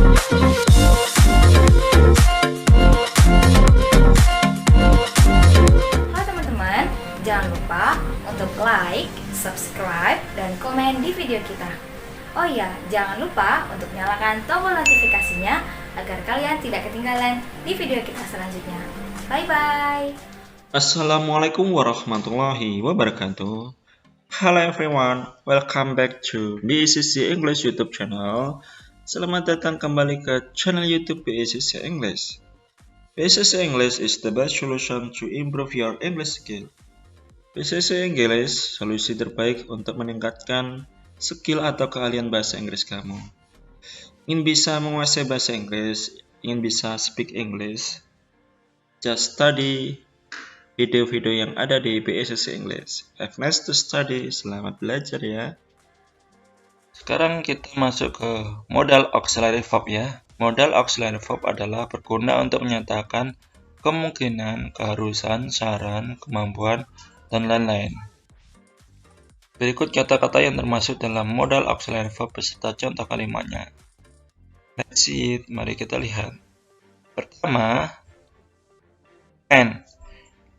Halo teman-teman, jangan lupa untuk like, subscribe, dan komen di video kita. Oh iya, jangan lupa untuk nyalakan tombol notifikasinya agar kalian tidak ketinggalan di video kita selanjutnya. Bye-bye. Assalamualaikum warahmatullahi wabarakatuh. Hello everyone, welcome back to BECC English YouTube channel. Selamat datang kembali ke channel YouTube BECC English. BECC English is the best solution to improve your English skill. BECC English, solusi terbaik untuk meningkatkan skill atau keahlian bahasa Inggris kamu. Ingin bisa menguasai bahasa Inggris, ingin bisa speak English, just study video-video yang ada di BECC English. Have nice to study, selamat belajar ya. Sekarang kita masuk ke modal auxiliary verb ya. Modal auxiliary verb adalah berguna untuk menyatakan kemungkinan, keharusan, saran, kemampuan, dan lain-lain. Berikut kata-kata yang termasuk dalam modal auxiliary verb beserta contoh kalimatnya. Let's see it, mari kita lihat. Pertama, can.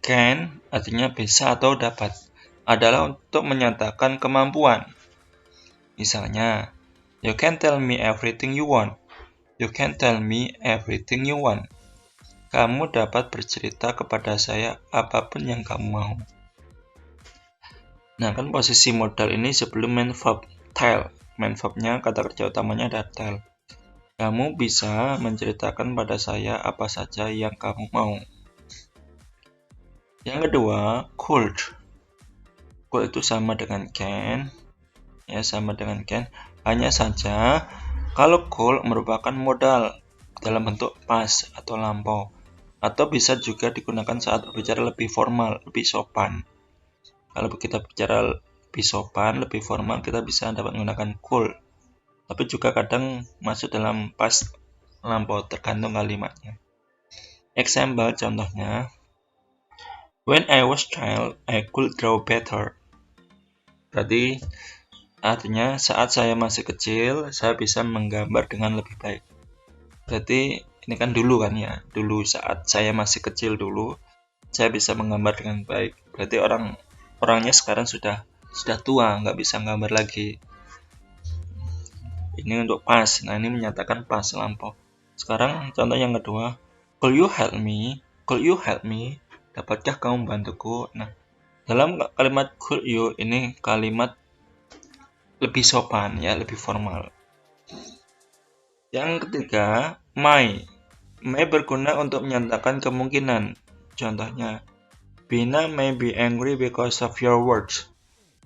Can artinya bisa atau dapat, adalah untuk menyatakan kemampuan. Misalnya, you can tell me everything you want. You can tell me everything you want. Kamu dapat bercerita kepada saya apapun yang kamu mau. Nah, kan posisi modal ini sebelum main verb tell. Main verbnya, kata kerja utamanya ada tell. Kamu bisa menceritakan pada saya apa saja yang kamu mau. Yang kedua, could. Could itu sama dengan can. Ya, sama dengan can. Hanya saja, kalau could merupakan modal dalam bentuk past atau lampau. Atau bisa juga digunakan saat berbicara lebih formal, lebih sopan. Kalau kita bicara lebih sopan, lebih formal, kita bisa dapat menggunakan could. Tapi juga kadang masuk dalam past lampau, tergantung kalimatnya. Example, contohnya. When I was child, I could draw better. Berarti artinya saat saya masih kecil, saya bisa menggambar dengan lebih baik. Berarti ini kan dulu kan ya. Dulu saat saya masih kecil dulu, saya bisa menggambar dengan baik. Berarti orangnya sekarang sudah tua, nggak bisa gambar lagi. Ini untuk past. Nah, ini menyatakan past lampau. Sekarang contoh yang kedua. Could you help me? Could you help me? Dapatkah kamu membantuku? Nah, dalam kalimat could you ini kalimat lebih sopan ya, lebih formal. Yang ketiga, may. May berguna untuk menyatakan kemungkinan. Contohnya, Bina may be angry because of your words.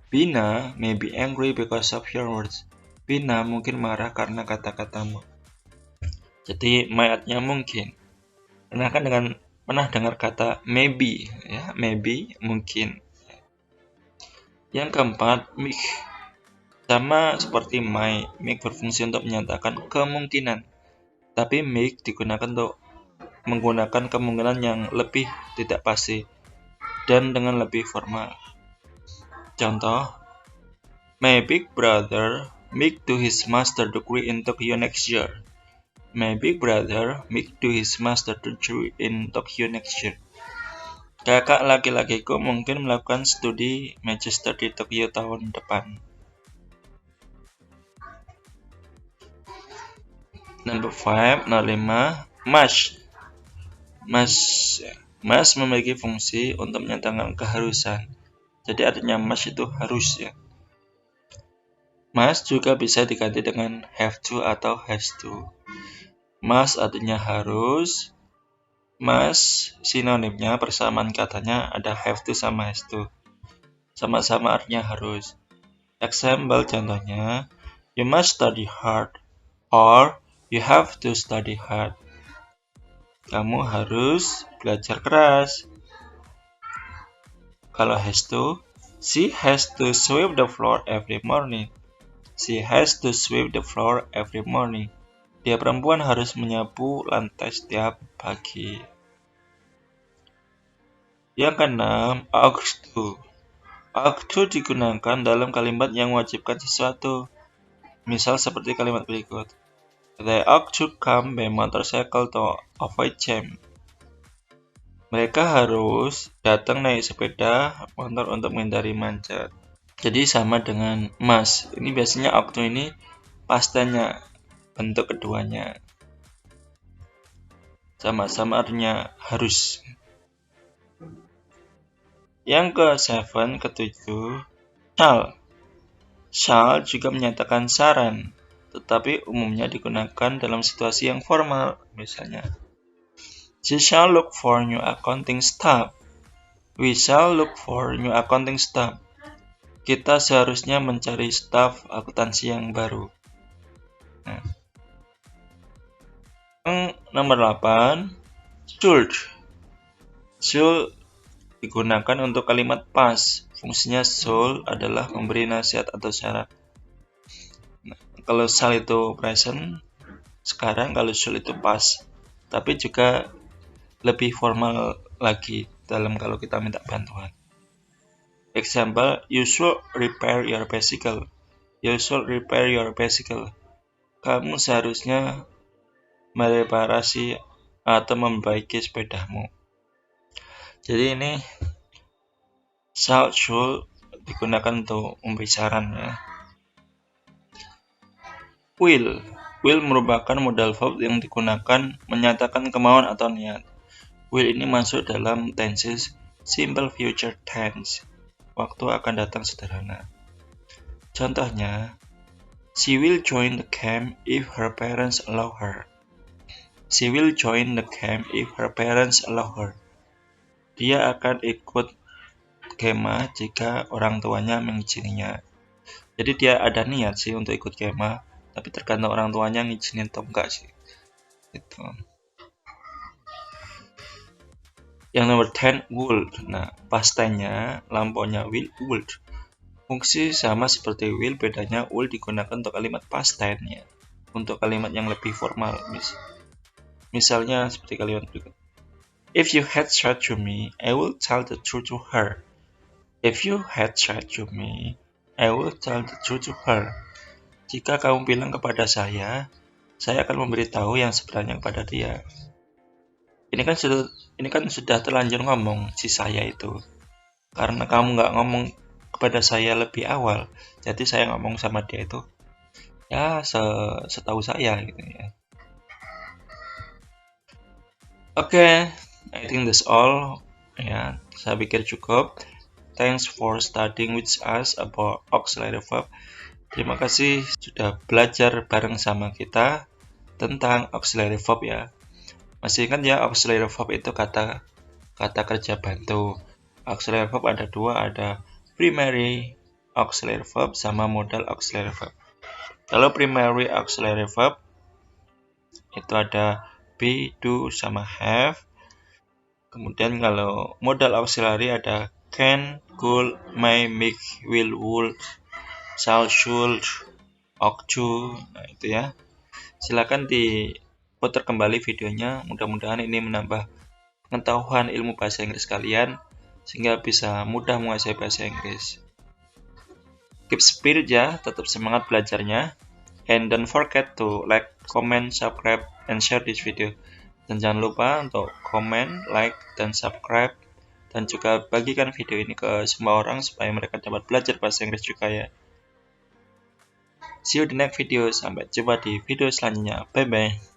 Bina may be angry because of your words. Bina mungkin marah karena kata-katamu. Jadi, may artinya mungkin. Pernah dengar kata maybe ya, maybe mungkin. Yang keempat, make. Sama seperti may, make berfungsi untuk menyatakan kemungkinan. Tapi make digunakan untuk menggunakan kemungkinan yang lebih tidak pasti dan dengan lebih formal. Contoh, my big brother make to his master degree in Tokyo next year. My big brother make to his master degree in Tokyo next year. Kakak laki-lakiku mungkin melakukan studi magister di Tokyo tahun depan. Number 5, nomor 5, must. Must memiliki fungsi untuk menyatakan keharusan. Jadi artinya must itu harus ya. Must juga bisa diganti dengan have to atau has to. Must artinya harus. Must sinonimnya, persamaan katanya ada have to sama has to. Sama-sama artinya harus. Example contohnya, you must study hard or you have to study hard. Kamu harus belajar keras. Kalau has to, she has to sweep the floor every morning. She has to sweep the floor every morning. Dia perempuan harus menyapu lantai setiap pagi. Yang keenam, ought to. Ought to digunakan dalam kalimat yang mewajibkan sesuatu. Misal seperti kalimat berikut. They ought to come by motorcycle to avoid jam. Mereka harus datang naik sepeda motor untuk menghindari macet. Jadi sama dengan must. Ini biasanya ought to ini pastanya, bentuk keduanya. Sama-sama artinya harus. Yang ke-7, ketujuh, shall juga menyatakan saran, tetapi umumnya digunakan dalam situasi yang formal. Misalnya, she shall look for new accounting staff. We shall look for new accounting staff. Kita seharusnya mencari staf akuntansi yang baru. Nah. Yang nomor 8, should. Should digunakan untuk kalimat past. Fungsinya should adalah memberi nasihat atau syarat. Nah, kalau shall itu present, sekarang kalau should itu past. Tapi juga lebih formal lagi dalam kalau kita minta bantuan. Example, you should repair your bicycle. You should repair your bicycle. Kamu seharusnya mereparasi atau memperbaiki sepedamu. Jadi ini shall, should digunakan untuk memberi saran ya. Will merupakan modal verb yang digunakan menyatakan kemauan atau niat. Will ini masuk dalam tenses simple future tense. Waktu akan datang sederhana. Contohnya, she will join the camp if her parents allow her. She will join the camp if her parents allow her. Dia akan ikut kemah jika orang tuanya mengizininya. Jadi dia ada niat sih untuk ikut kemah, tapi tergantung orang tuanya ngizinin atau enggak sih. Gitu. Yang nomor 10, would. Nah, past tense-nya lampaunya will, would. Fungsi sama seperti will, bedanya will digunakan untuk kalimat past tense-nya. Untuk kalimat yang lebih formal. Misalnya seperti kalimat berikut. If you had said to me, I will tell the truth to her. If you had said to me, I will tell the truth to her. Jika kamu bilang kepada saya akan memberitahu yang sebenarnya kepada dia. Ini kan sudah terlanjur ngomong si saya itu. Karena kamu nggak ngomong kepada saya lebih awal, jadi saya ngomong sama dia itu ya setahu saya gitu ya. Oke, I think that's all. Ya, saya pikir cukup. Thanks for studying with us about auxiliary verb. Terima kasih sudah belajar bareng sama kita tentang auxiliary verb ya. Masih ingat ya, auxiliary verb itu kata kerja bantu. Auxiliary verb ada dua, ada primary auxiliary verb sama modal auxiliary verb. Kalau primary auxiliary verb itu ada be, do, sama have. Kemudian kalau modal auxiliary ada can, could, may, make, will, would, shall, should, ought to. Nah itu ya. Silakan diputar kembali videonya. Mudah-mudahan ini menambah pengetahuan ilmu bahasa Inggris kalian sehingga bisa mudah menguasai bahasa Inggris. Keep spirit ya, tetap semangat belajarnya. And don't forget to like, comment, subscribe, and share this video. Dan jangan lupa untuk komen, like, dan subscribe. Dan juga bagikan video ini ke semua orang supaya mereka dapat belajar bahasa Inggris juga ya. See you di next video. Sampai jumpa di video selanjutnya. Bye-bye.